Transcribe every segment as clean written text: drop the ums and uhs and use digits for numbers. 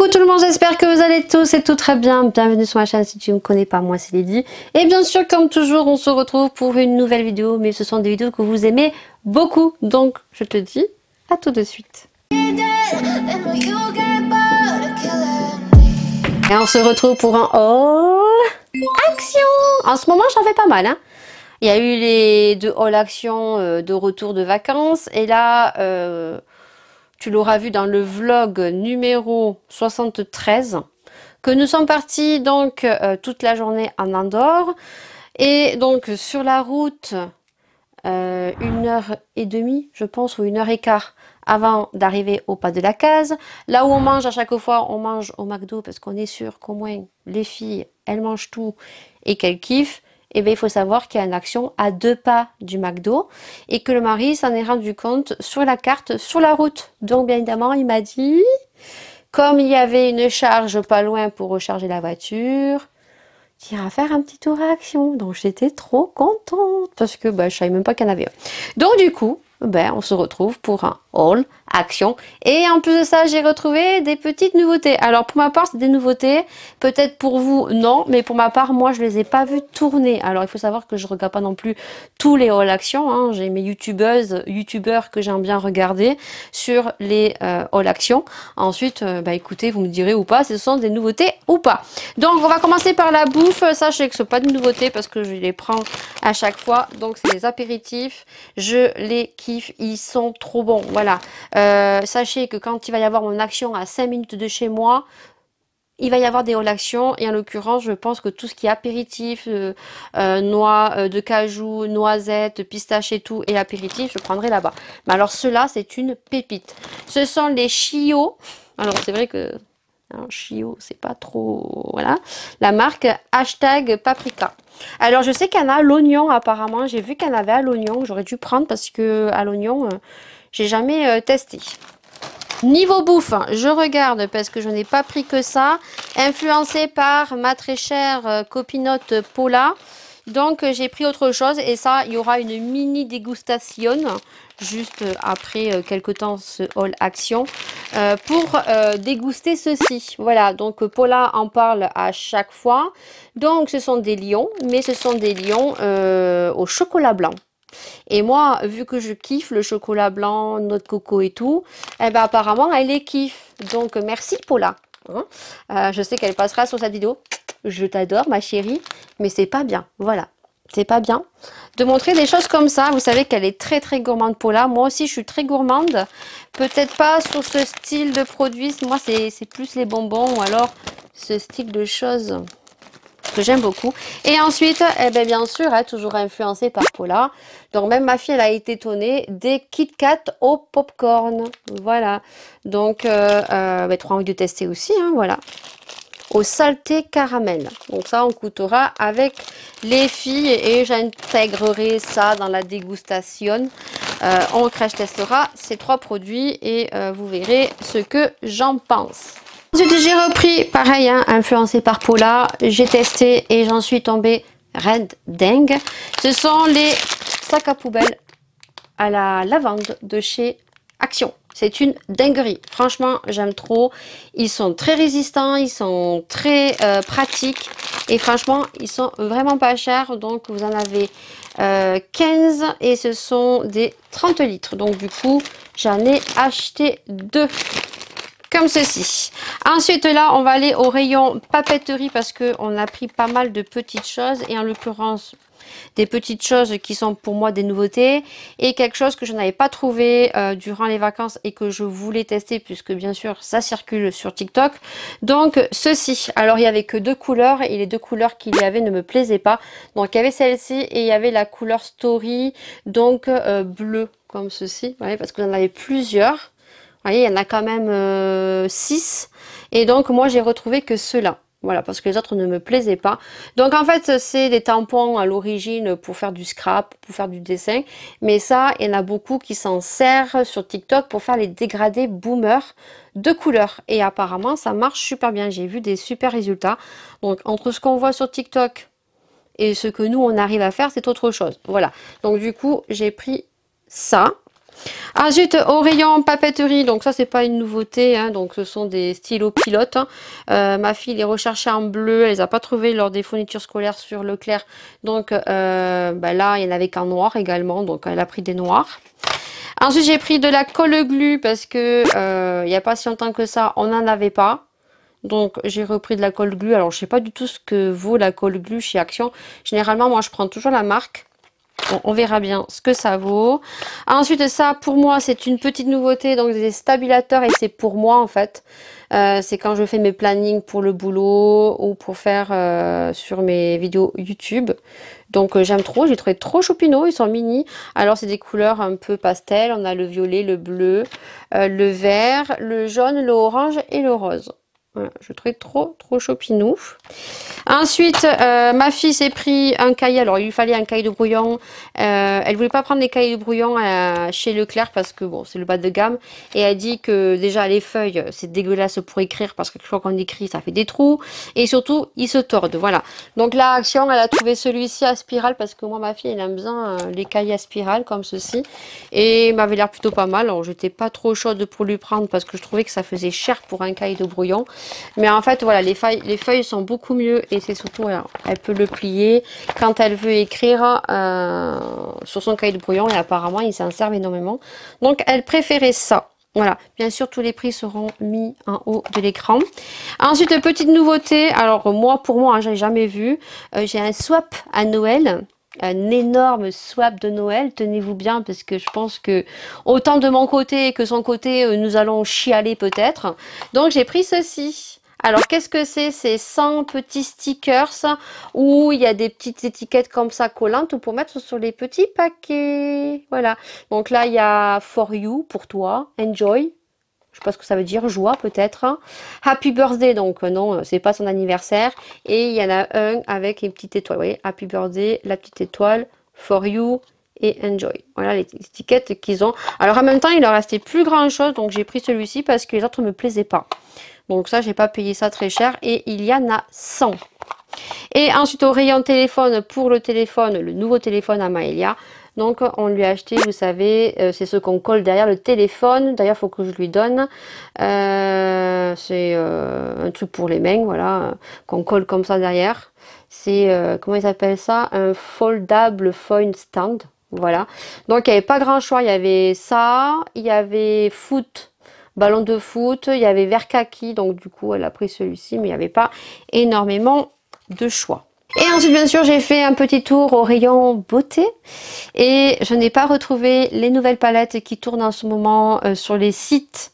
Coucou tout le monde, j'espère que vous allez tous et tout très bien. Bienvenue sur ma chaîne si tu ne me connais pas, moi c'est Lydie. Et bien sûr, comme toujours, on se retrouve pour une nouvelle vidéo, mais ce sont des vidéos que vous aimez beaucoup. Donc, je te dis à tout de suite. Et on se retrouve pour un haul action. En ce moment, j'en fais pas mal, hein. Il y a eu les deux haul action de retour de vacances. Et là, tu l'auras vu dans le vlog numéro 73, que nous sommes partis donc toute la journée en Andorre. Et donc sur la route, 1h30, je pense, ou 1h15 avant d'arriver au pas de la case. Là où on mange à chaque fois, on mange au McDo parce qu'on est sûr qu'au moins les filles, elles mangent tout et qu'elles kiffent. Et bien, il faut savoir qu'il y a une action à 2 pas du McDo et que le mari s'en est rendu compte sur la carte, sur la route. Donc, bien évidemment, il m'a dit, comme il y avait une charge pas loin pour recharger la voiture, tu iras faire un petit tour à Action. Donc, j'étais trop contente parce que je savais même pas qu'il y en avait un. Donc, du coup, on se retrouve pour un haul Action. Et en plus de ça, j'ai retrouvé des petites nouveautés. Alors, pour ma part, c'est des nouveautés. Peut-être pour vous, non. Mais pour ma part, moi, je les ai pas vues tourner. Alors, il faut savoir que je regarde pas non plus tous les haul Action, hein. J'ai mes youtubeurs que j'aime bien regarder sur les haul Action. Ensuite, écoutez, vous me direz ou pas si ce sont des nouveautés ou pas. Donc, on va commencer par la bouffe. Sachez que ce n'est pas de nouveautés parce que je les prends à chaque fois. Donc, c'est des apéritifs. Je les kiffe. Ils sont trop bons. Voilà. Sachez que quand il va y avoir mon action à 5 minutes de chez moi, il va y avoir des haul action et en l'occurrence je pense que tout ce qui est apéritif, noix de cajou, noisettes, pistaches et tout et apéritif, je prendrai là-bas. Mais alors ceux-là c'est une pépite. Ce sont les Chio. Alors c'est vrai que Chio c'est pas trop, voilà, la marque #paprika. Alors je sais qu'il y en a à l'oignon apparemment, j'ai vu qu'il y en avait à l'oignon, j'aurais dû prendre parce que à l'oignon j'ai jamais testé. Niveau bouffe, je regarde parce que je n'ai pas pris que ça. Influencée par ma très chère copinote Paula. Donc j'ai pris autre chose et ça, il y aura une mini dégustation juste après quelques temps ce haul action pour déguster ceci. Voilà, donc Paula en parle à chaque fois. Donc ce sont des lions, mais ce sont des lions au chocolat blanc. Et moi, vu que je kiffe le chocolat blanc, noix de coco et tout, apparemment, elle les kiffe. Donc, merci Paula. Je sais qu'elle passera sur cette vidéo. Je t'adore, ma chérie, mais c'est pas bien. Voilà, c'est pas bien de montrer des choses comme ça. Vous savez qu'elle est très très gourmande, Paula. Moi aussi, je suis très gourmande. Peut-être pas sur ce style de produit. Moi, c'est plus les bonbons ou alors ce style de choses que j'aime beaucoup. Et ensuite, bien sûr, toujours influencée par Paula. Donc même ma fille, elle a été étonnée des Kit Kat au popcorn. Voilà. Donc, trop envie de tester aussi, hein, voilà. Au saleté caramel. Donc ça, on goûtera avec les filles et j'intégrerai ça dans la dégustation. On crash testera ces 3 produits et vous verrez ce que j'en pense. Ensuite, j'ai repris, pareil, hein, influencé par Paula. J'ai testé et j'en suis tombée red dingue. Ce sont les sacs à poubelle à la lavande de chez Action. C'est une dinguerie. Franchement, j'aime trop. Ils sont très résistants, ils sont très pratiques. Et franchement, ils sont vraiment pas chers. Donc, vous en avez 15 et ce sont des 30 litres. Donc, du coup, j'en ai acheté 2. Comme ceci. Ensuite là on va aller au rayon papeterie parce que on a pris pas mal de petites choses et en l'occurrence des petites choses qui sont pour moi des nouveautés et quelque chose que je n'avais pas trouvé durant les vacances et que je voulais tester puisque bien sûr ça circule sur TikTok. Donc ceci, alors il y avait que 2 couleurs et les 2 couleurs qu'il y avait ne me plaisaient pas. Donc il y avait celle-ci et il y avait la couleur Story, donc bleu comme ceci, vous voyez, parce que vous en avez plusieurs. Vous voyez, il y en a quand même 6. Et donc, moi, j'ai retrouvé que ceux-là. Voilà, parce que les autres ne me plaisaient pas. Donc, en fait, c'est des tampons à l'origine pour faire du scrap, pour faire du dessin. Mais ça, il y en a beaucoup qui s'en servent sur TikTok pour faire les dégradés boomer de couleurs. Et apparemment, ça marche super bien. J'ai vu des super résultats. Donc, entre ce qu'on voit sur TikTok et ce que nous, on arrive à faire, c'est autre chose. Voilà. Donc, du coup, j'ai pris ça. Ensuite, au rayon papeterie, donc ça c'est pas une nouveauté, hein, donc ce sont des stylos pilotes. Hein. Ma fille les recherchait en bleu, elle les a pas trouvés lors des fournitures scolaires sur Leclerc. Donc bah là, il y en avait qu'en noir également, donc elle a pris des noirs. Ensuite, j'ai pris de la colle glue parce que il n'y a pas si longtemps que ça, on n'en avait pas. Donc j'ai repris de la colle glue. Alors je sais pas du tout ce que vaut la colle glue chez Action. Généralement, moi je prends toujours la marque. Bon, on verra bien ce que ça vaut. Ensuite, ça, pour moi, c'est une petite nouveauté. Donc, des stabilateurs et c'est pour moi, en fait. C'est quand je fais mes plannings pour le boulot ou pour faire sur mes vidéos YouTube. Donc, j'aime trop. J'ai trouvé trop choupinot. Ils sont mini. Alors, c'est des couleurs un peu pastel. On a le violet, le bleu, le vert, le jaune, le orange et le rose. Voilà, je trouvais trop chopinou. Ensuite, ma fille s'est pris un cahier. Alors, il lui fallait un cahier de brouillon. Elle voulait pas prendre les cahiers de brouillon chez Leclerc parce que bon, c'est le bas de gamme. Et elle dit que déjà les feuilles, c'est dégueulasse pour écrire parce que chaque fois qu'on écrit, ça fait des trous. Et surtout, ils se tordent. Voilà. Donc là, Action, elle a trouvé celui-ci à spirale parce que moi, ma fille, elle aime bien les cahiers à spirale comme ceci. Et il m'avait l'air plutôt pas mal. Alors, j'étais pas trop chaude pour lui prendre parce que je trouvais que ça faisait cher pour un cahier de brouillon. Mais en fait, voilà, les feuilles sont beaucoup mieux et c'est surtout, voilà, elle peut le plier quand elle veut écrire sur son cahier de brouillon et apparemment, ils s'en servent énormément. Donc, elle préférait ça. Voilà, bien sûr, tous les prix seront mis en haut de l'écran. Ensuite, petite nouveauté, alors moi, pour moi, hein, j'ai jamais vu, j'ai un swap à Noël. Un énorme swap de Noël, tenez-vous bien parce que je pense que autant de mon côté que son côté, nous allons chialer peut-être. Donc j'ai pris ceci. Alors qu'est-ce que c'est? C'est 100 petits stickers où il y a des petites étiquettes comme ça collantes pour mettre sur les petits paquets. Voilà. Donc là il y a For You pour toi, Enjoy. Je sais pas ce que ça veut dire, joie peut-être. Happy Birthday, donc non, c'est pas son anniversaire. Et il y en a un avec une petite étoile. Vous voyez, Happy Birthday, la petite étoile, For You et Enjoy. Voilà les étiquettes qu'ils ont. Alors en même temps, il leur restait plus grand chose, donc j'ai pris celui-ci parce que les autres ne me plaisaient pas. Donc ça, j'ai pas payé ça très cher. Et il y en a 100. Et ensuite, au rayon téléphone, pour le téléphone, le nouveau téléphone à Maëlia. Donc, on lui a acheté, vous savez, c'est ce qu'on colle derrière le téléphone. D'ailleurs, il faut que je lui donne. C'est un truc pour les mains, voilà, qu'on colle comme ça derrière. C'est, comment ils appellent ça? Un foldable phone stand. Voilà. Donc, il n'y avait pas grand choix. Il y avait ça, il y avait foot, ballon de foot, il y avait vert kaki. Donc, du coup, elle a pris celui-ci, mais il n'y avait pas énormément de choix. Et ensuite, bien sûr, j'ai fait un petit tour au rayon beauté et je n'ai pas retrouvé les nouvelles palettes qui tournent en ce moment sur les sites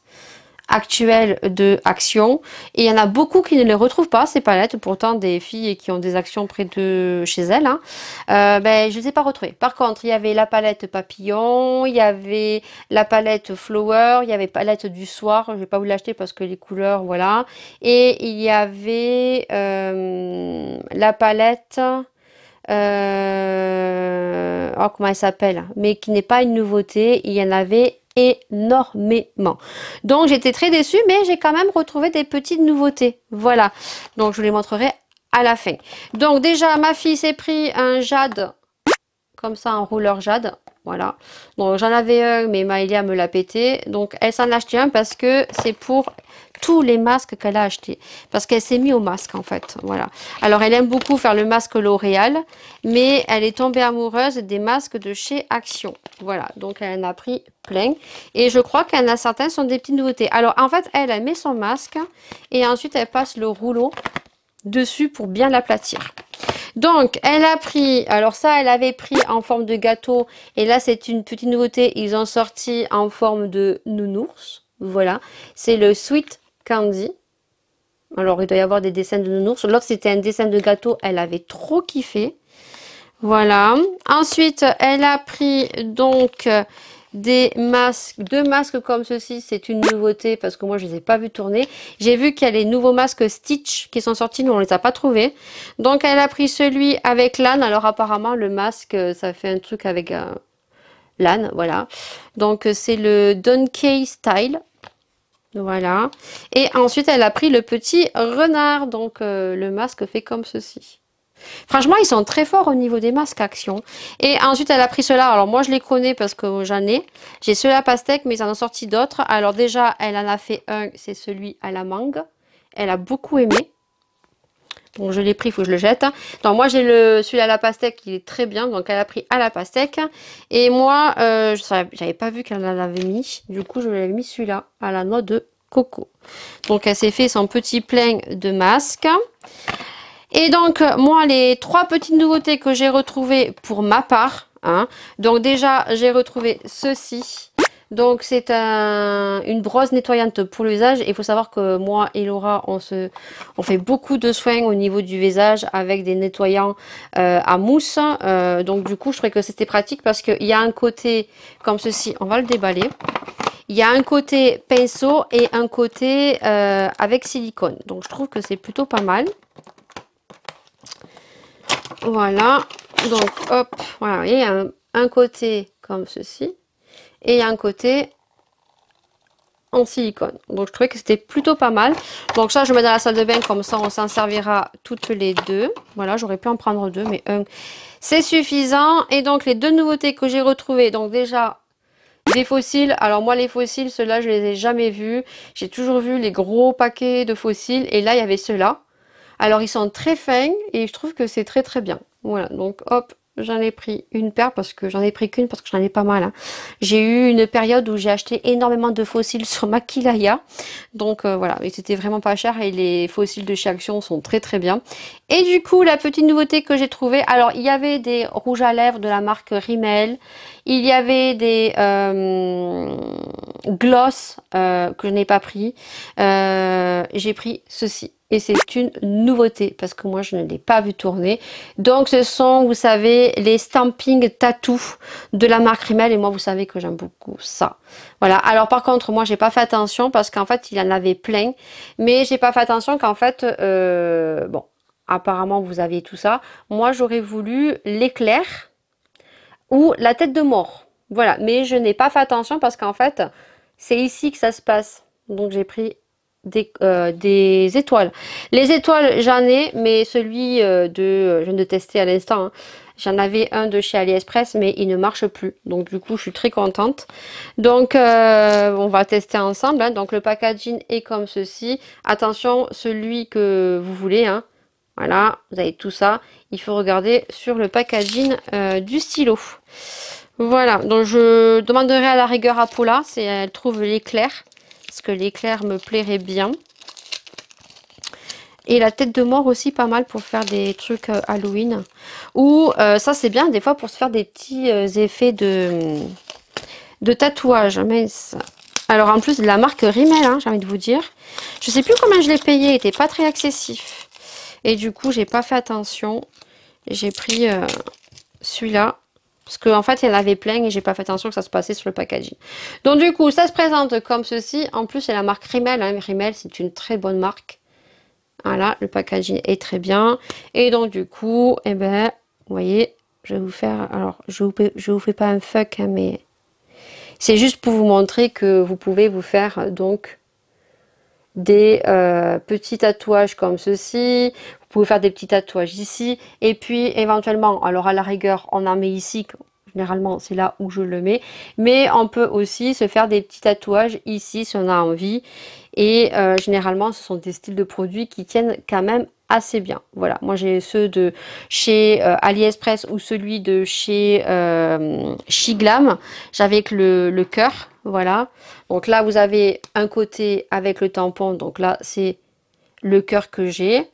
actuels de Action. Et il y en a beaucoup qui ne les retrouvent pas, ces palettes, pourtant des filles qui ont des actions près de chez elles. Hein. Ben, je ne les ai pas retrouvées. Par contre, il y avait la palette papillon, il y avait la palette flower, il y avait palette du soir. Je ne vais pas vous l'acheter parce que les couleurs, voilà. Et il y avait la palette... oh, comment elle s'appelle? Mais qui n'est pas une nouveauté. Il y en avait énormément. Donc j'étais très déçue, mais j'ai quand même retrouvé des petites nouveautés. Voilà. Donc je vous les montrerai à la fin. Donc déjà, ma fille s'est pris un jade, comme ça, un rouleur jade. Voilà. Donc j'en avais un, mais Maëlia me l'a pété. Donc elle s'en a acheté un parce que c'est pour tous les masques qu'elle a achetés. Parce qu'elle s'est mise au masque en fait. Voilà. Alors elle aime beaucoup faire le masque L'Oréal. Mais elle est tombée amoureuse des masques de chez Action. Voilà. Donc elle en a pris plein. Et je crois qu'il y en a certains sont des petites nouveautés. Alors en fait elle met son masque. Et ensuite elle passe le rouleau dessus pour bien l'aplatir. Donc, elle a pris, alors ça, elle avait pris en forme de gâteau. Et là, c'est une petite nouveauté. Ils ont sorti en forme de nounours. Voilà. C'est le Sweet Candy. Alors, il doit y avoir des dessins de nounours. L'autre, c'était un dessin de gâteau. Elle avait trop kiffé. Voilà. Ensuite, elle a pris donc des masques, deux masques comme ceci, c'est une nouveauté parce que moi je les ai pas vus tourner. J'ai vu qu'il y a les nouveaux masques Stitch qui sont sortis, nous on les a pas trouvés. Donc elle a pris celui avec l'âne. Alors apparemment le masque ça fait un truc avec l'âne, voilà. Donc c'est le Donkey Style. Voilà. Et ensuite elle a pris le petit renard. Donc le masque fait comme ceci. Franchement, ils sont très forts au niveau des masques Action. Et ensuite, elle a pris ceux-là. Alors moi, je les connais parce que j'en ai. J'ai ceux-là pastèque, mais ils en ont sorti d'autres. Alors déjà, elle en a fait un, c'est celui à la mangue. Elle a beaucoup aimé. Bon, je l'ai pris, il faut que je le jette. Donc moi, j'ai celui à la pastèque, il est très bien. Donc elle a pris à la pastèque. Et moi, j'avais pas vu qu'elle en avait mis. Du coup, je lui ai mis celui-là à la noix de coco. Donc elle s'est fait son petit plein de masques. Et donc, moi, les 3 petites nouveautés que j'ai retrouvées pour ma part, hein, donc déjà, j'ai retrouvé ceci. Donc, c'est une brosse nettoyante pour le visage. Il faut savoir que moi et Laura, on fait beaucoup de soins au niveau du visage avec des nettoyants à mousse. Donc, du coup, je trouvais que c'était pratique parce qu'il y a un côté comme ceci, on va le déballer. Il y a un côté pinceau et un côté avec silicone. Donc, je trouve que c'est plutôt pas mal. Voilà, donc hop, voilà, il y a un côté comme ceci et il y a un côté en silicone. Donc je trouvais que c'était plutôt pas mal. Donc ça, je mets dans la salle de bain, comme ça on s'en servira toutes les deux. Voilà, j'aurais pu en prendre 2, mais un, c'est suffisant. Et donc les 2 nouveautés que j'ai retrouvées, donc déjà des fossiles. Alors moi les fossiles, ceux-là je les ai jamais vus. J'ai toujours vu les gros paquets de fossiles et là il y avait ceux-là. Alors ils sont très fins et je trouve que c'est très très bien. Voilà, donc hop, j'en ai pris une paire parce que j'en ai pris qu'une parce que j'en ai pas mal. Hein. J'ai eu une période où j'ai acheté énormément de fossiles sur Makilaya. Donc voilà, et c'était vraiment pas cher et les fossiles de chez Action sont très très bien. Et du coup, la petite nouveauté que j'ai trouvée, alors il y avait des rouges à lèvres de la marque Rimmel. Il y avait des gloss que je n'ai pas pris. J'ai pris ceci. Et c'est une nouveauté parce que moi je ne l'ai pas vu tourner. Donc ce sont, vous savez, les stamping tattoo de la marque Rimmel. Et moi vous savez que j'aime beaucoup ça. Voilà. Alors par contre moi j'ai pas fait attention parce qu'en fait il y en avait plein. Mais j'ai pas fait attention qu'en fait, bon, apparemment vous avez tout ça. Moi j'aurais voulu l'éclair ou la tête de mort. Voilà. Mais je n'ai pas fait attention parce qu'en fait c'est ici que ça se passe. Donc j'ai pris des étoiles. Les étoiles, j'en ai, mais celui je viens de tester à l'instant. Hein. J'en avais un de chez AliExpress, mais il ne marche plus. Donc du coup, je suis très contente. Donc, on va tester ensemble. Hein. Donc le packaging est comme ceci. Attention, celui que vous voulez. Hein. Voilà, vous avez tout ça. Il faut regarder sur le packaging du stylo. Voilà, donc je demanderai à la rigueur à Paula si elle trouve l'éclair. Parce que l'éclair me plairait bien. Et la tête de mort aussi pas mal pour faire des trucs Halloween. Ou ça c'est bien des fois pour se faire des petits effets de tatouage. Mince. Alors en plus de la marque Rimmel, hein, j'ai envie de vous dire. Je sais plus combien je l'ai payé, il n'était pas très accessif. Et du coup j'ai pas fait attention. J'ai pris celui-là. Parce qu'en fait, il y en avait plein et j'ai pas fait attention que ça se passait sur le packaging. Donc du coup, ça se présente comme ceci. En plus, c'est la marque Rimmel. Hein. Rimmel, c'est une très bonne marque. Voilà, le packaging est très bien. Et donc du coup, eh ben, vous voyez, je vais vous faire... Alors, je vous fais pas un fuck, hein, mais... C'est juste pour vous montrer que vous pouvez vous faire donc des petits tatouages comme ceci. Vous pouvez faire des petits tatouages ici. Et puis éventuellement, alors à la rigueur, on en met ici. Généralement, c'est là où je le mets. Mais on peut aussi se faire des petits tatouages ici si on a envie. Et généralement, ce sont des styles de produits qui tiennent quand même assez bien. Voilà, moi j'ai ceux de chez AliExpress ou celui de chez Shiglam. J'avais le cœur. Voilà. Donc là, vous avez un côté avec le tampon. Donc là, c'est le cœur que j'ai.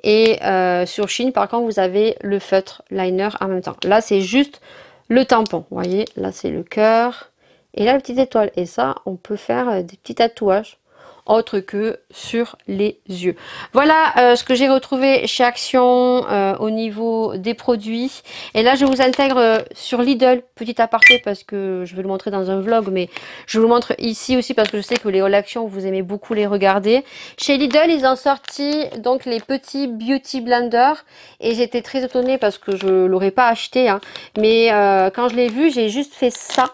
Et sur Shein, par contre, vous avez le feutre liner en même temps. Là, c'est juste le tampon. Vous voyez, là, c'est le cœur. Et là, la petite étoile. Et ça, on peut faire des petits tatouages autre que sur les yeux. Voilà ce que j'ai retrouvé chez Action au niveau des produits. Et là, je vous intègre sur Lidl, petit aparté, parce que je vais le montrer dans un vlog, mais je vous le montre ici aussi parce que je sais que les hauls Action, vous aimez beaucoup les regarder. Chez Lidl, ils ont sorti donc les petits Beauty Blender et j'étais très étonnée parce que je ne l'aurais pas acheté. Hein. Mais quand je l'ai vu, j'ai juste fait ça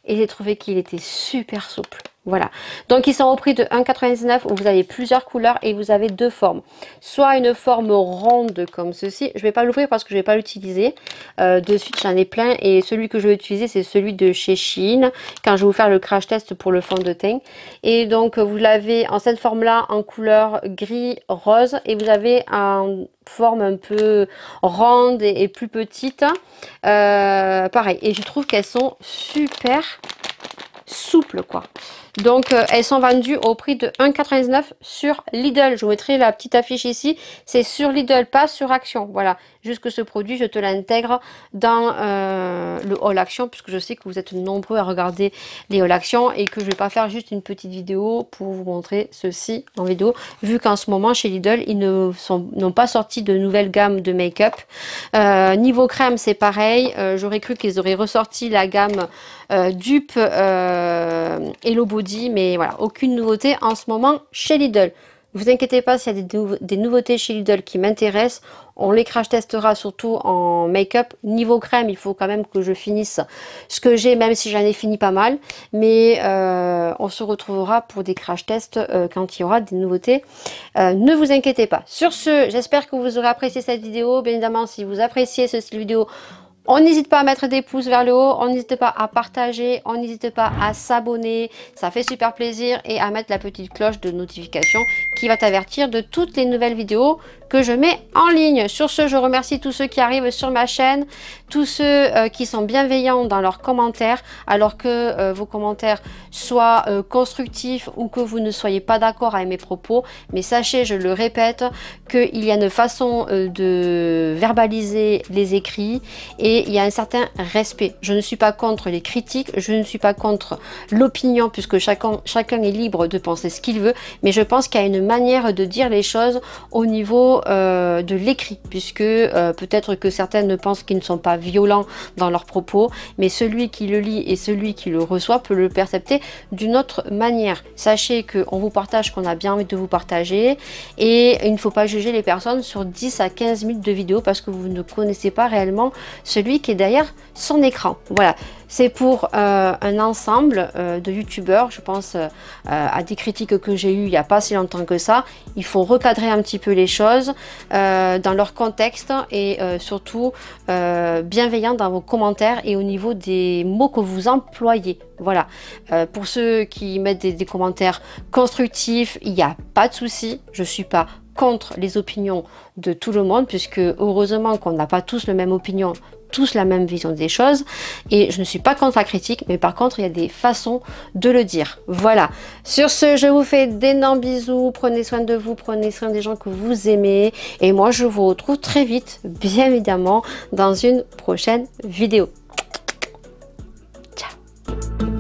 et j'ai trouvé qu'il était super souple. Voilà, donc ils sont au prix de 1,99 où vous avez plusieurs couleurs et vous avez deux formes. Soit une forme ronde comme ceci, je vais pas l'ouvrir parce que je vais pas l'utiliser. De suite j'en ai plein et celui que je vais utiliser c'est celui de chez Shein quand je vais vous faire le crash test pour le fond de teint. Et donc vous l'avez en cette forme là en couleur gris rose et vous avez en forme un peu ronde et plus petite. Pareil, et je trouve qu'elles sont super souples quoi. Donc elles sont vendues au prix de 1,99 sur Lidl. Je vous mettrai la petite affiche ici. C'est sur Lidl, pas sur Action. Voilà, juste que ce produit, je te l'intègre dans le haul Action, puisque je sais que vous êtes nombreux à regarder les haul Action et que je vais pas faire juste une petite vidéo pour vous montrer ceci en vidéo, vu qu'en ce moment chez Lidl, ils n'ont pas sorti de nouvelle gamme de make-up. Niveau crème, c'est pareil. J'aurais cru qu'ils auraient ressorti la gamme dupe Hello Body, mais voilà, aucune nouveauté en ce moment chez Lidl. Vous inquiétez pas s'il y a des nouveautés chez Lidl qui m'intéressent. On les crash testera surtout en make-up. Niveau crème, il faut quand même que je finisse ce que j'ai, même si j'en ai fini pas mal. Mais on se retrouvera pour des crash tests quand il y aura des nouveautés. Ne vous inquiétez pas. Sur ce, j'espère que vous aurez apprécié cette vidéo. Bien évidemment, si vous appréciez ce style vidéo, on n'hésite pas à mettre des pouces vers le haut, on n'hésite pas à partager, on n'hésite pas à s'abonner, ça fait super plaisir, et à mettre la petite cloche de notification qui va t'avertir de toutes les nouvelles vidéos que je mets en ligne. Sur ce, je remercie tous ceux qui arrivent sur ma chaîne, tous ceux qui sont bienveillants dans leurs commentaires, alors que vos commentaires soient constructifs ou que vous ne soyez pas d'accord avec mes propos. Mais sachez, je le répète, qu'il y a une façon de verbaliser les écrits et il y a un certain respect. Je ne suis pas contre les critiques, je ne suis pas contre l'opinion, puisque chacun est libre de penser ce qu'il veut, mais je pense qu'il y a une manière de dire les choses au niveau de l'écrit, puisque peut-être que certaines pensent qu'ils ne sont pas violents dans leurs propos, mais celui qui le lit et celui qui le reçoit peut le percepter d'une autre manière. Sachez qu'on vous partage ce qu'on a bien envie de vous partager, et il ne faut pas juger les personnes sur 10 à 15 minutes de vidéo parce que vous ne connaissez pas réellement celui qui est derrière son écran. Voilà, c'est pour un ensemble de youtubeurs. Je pense à des critiques que j'ai eues il n'y a pas si longtemps que ça. Il faut recadrer un petit peu les choses dans leur contexte et surtout bienveillant dans vos commentaires et au niveau des mots que vous employez. Voilà, pour ceux qui mettent des commentaires constructifs, il n'y a pas de souci, je suis pas contre les opinions de tout le monde, puisque heureusement qu'on n'a pas tous la même opinion, tous la même vision des choses, et je ne suis pas contre la critique, mais par contre il y a des façons de le dire. Voilà, sur ce, je vous fais d'énormes bisous, prenez soin de vous, prenez soin des gens que vous aimez, et moi je vous retrouve très vite, bien évidemment, dans une prochaine vidéo. Ciao.